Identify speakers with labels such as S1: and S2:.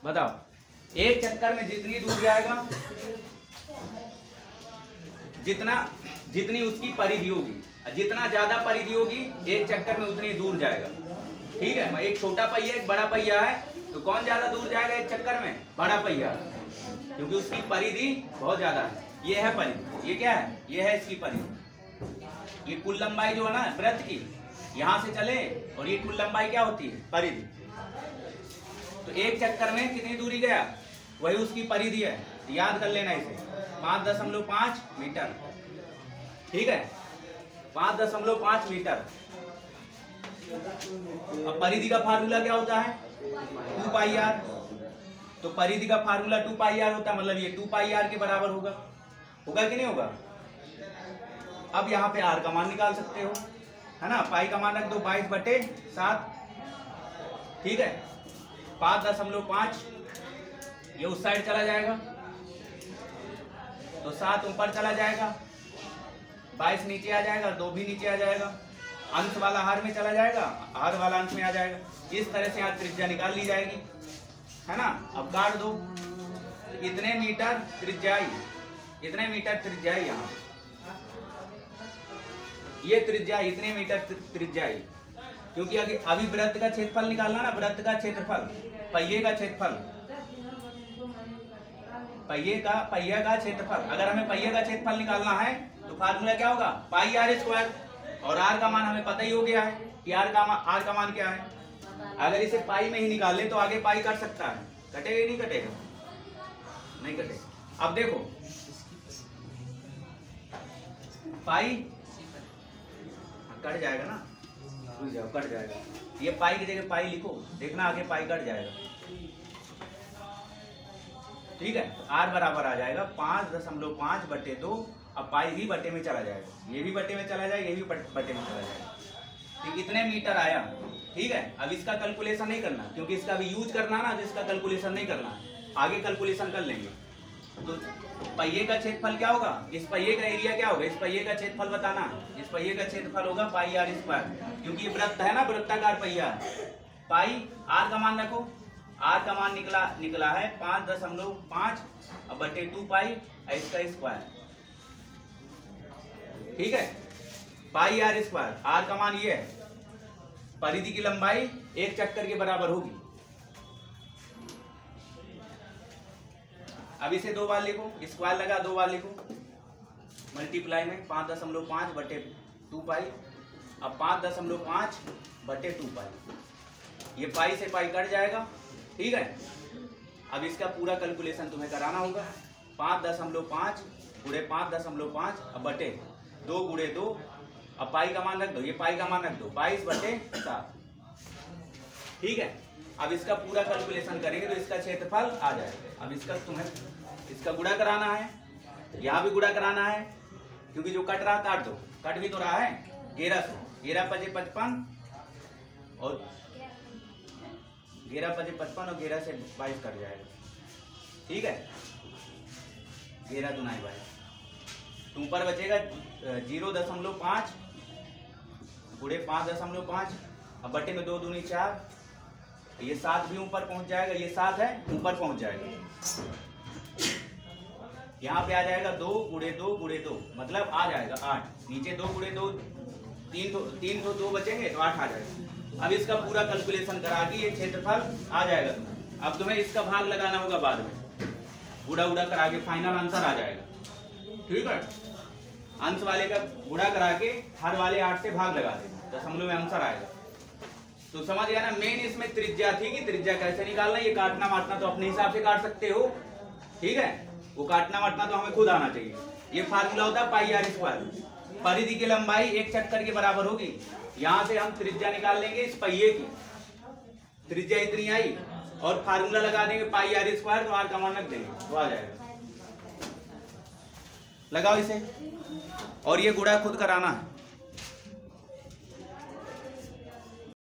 S1: बताओ, एक चक्कर में जितनी दूर जाएगा, जितनी उसकी परिधि होगी, जितना ज्यादा परिधि होगी एक चक्कर में उतनी दूर जाएगा। ठीक है, एक छोटा पहिया एक बड़ा पहिया है, तो कौन ज्यादा दूर जाएगा एक चक्कर में? बड़ा पहिया, क्योंकि उसकी परिधि बहुत ज्यादा है। ये है परिधि, ये क्या है? ये है इसकी परिधि। ये कुल लंबाई जो है ना वृत्त की, यहां से चले, और ये कुल लंबाई क्या होती है? परिधि। तो एक चक्कर में कितनी दूरी गया, वही उसकी परिधि है। याद कर लेना इसे, 5.5 मीटर। ठीक है, 5.5 मीटर। अब परिधि का फार्मूला क्या होता है? 2πr। तो परिधि का फार्मूला 2πr होता है, मतलब ये 2πr के बराबर होगा। होगा कि नहीं होगा? अब यहाँ पे r का मान निकाल सकते हो, है ना। पाई का मान रख दो 22/7। ठीक है, 5.5 ये उस साइड चला जाएगा, तो 7 ऊपर चला जाएगा, 22 नीचे आ जाएगा, 2 भी नीचे आ जाएगा, अंश वाला हार में चला जाएगा, हार वाला अंश में आ जाएगा। इस तरह से यहाँ त्रिज्या निकाल ली जाएगी, है ना। अब काट दो, इतने मीटर त्रिज्याई, इतने मीटर त्रिज्याई, यहाँ ये त्रिज्या इतने मीटर त्रिज्याई। क्योंकि अभी वृत्त का क्षेत्रफल निकालना ना, वृत्त का क्षेत्रफल, पहिए का क्षेत्रफल, पहिया का क्षेत्रफल। अगर हमें पहिए का क्षेत्रफल निकालना है तो फार्मूला क्या होगा? πr²। और r का मान हमें पता ही हो गया है कि r का मान क्या है। अगर इसे पाई में ही निकाल ले तो आगे पाई कट सकता है, कटेगा ही नहीं कटेगा? नहीं कटेगा। अब देखो, पाई कट जाएगा ना, रुक जाओ, कट जाएगा। ये पाई की जगह पाई लिखो, देखना आगे पाई कट जाएगा। ठीक है, तो r बराबर आ जाएगा 5.5/2। अब पाई भी बटे में चला जाएगा, ये भी बटे में चला जाएगा, ये भी बटे में चला जाएगा। ठीक, इतने मीटर आया। ठीक है, अब इसका कैलकुलेशन नहीं करना, क्योंकि इसका भी यूज करना ना, तो इसका कैलकुलेशन नहीं करना, आगे कैलकुलेशन कर लेंगे। तो पहिए का क्षेत्रफल क्या होगा? इस पहिए का एरिया क्या होगा? इस पहिए का क्षेत्रफल बताना। इस पहिए का क्षेत्रफल होगा πr², क्योंकि वृत्त है ना, वृत्ताकार पहिया। पाई, r का मान रखो, r का मान निकला है 5.5/2π, इसका स्क्वायर। ठीक है, πr², r का मान ये है। परिधि की लंबाई एक चक्कर के बराबर होगी। अब इसे 2 बार लिखो, स्क्वायर लगा 2 बार लिखो, मल्टीप्लाई में 5.5/2π। अब 5.5/2π, ये पाई से पाई कट जाएगा। ठीक है, अब इसका पूरा कैलकुलेशन तुम्हें कराना होगा। 5.5 गुणे 5.5 अब बटे 2 गुणे 2। अब पाई का मान रख दो, ये पाई का मान रख दो, 22/7। ठीक है, अब इसका पूरा कैलकुलेशन करेंगे तो इसका क्षेत्रफल आ जाएगा। अब इसका तुम्हें इसका गुणा कराना है, यहाँ भी गुणा कराना है, क्योंकि जो कट रहा काट दो, कट भी तो रहा है। 1100, 11×5 = 55, और 11×5 और 11 से 22 कट जाएगा। ठीक है, 11 × 22, तो ऊपर बचेगा 0.5 गुणे 5.5। अब बटे में 2 दूनी 4, ये 7 भी ऊपर पहुंच जाएगा, ये 7 है ऊपर पहुंच जाएगा। यहाँ पे आ जाएगा 2 गुणे 2 गुणे 2, मतलब आ जाएगा 8। नीचे 2 गुणे 2, 3 तो 2 बचेंगे तो 8 आ जाएगा। अब इसका पूरा कैलकुलेशन करा के ये क्षेत्रफल आ जाएगा तुम्हें। अब तुम्हें इसका भाग लगाना होगा बाद में, गुणा उड़ा करा के फाइनल आंसर आ जाएगा। ठीक है, अंश वाले का गुणा करा के हर वाले 8 से भाग लगा देना, दशमलव में आंसर आएगा। तो समझ गया ना, मेन इसमें त्रिज्या थी कि त्रिज्या कैसे निकालना। ये काटना मारना तो अपने हिसाब से काट सकते हो। ठीक है, वो काटना वाटना तो हमें खुद आना चाहिए। ये फार्मूला होता है πr²। परिधि की लंबाई एक चक्कर के बराबर होगी। यहाँ से हम त्रिज्या निकाल लेंगे, इस पहिए की त्रिज्या इतनी आई, और फार्मूला लगा देंगे πr², तो r का मान रख देंगे, तो आ जाएगा। लगाओ इसे, और ये गुणा खुद कराना है।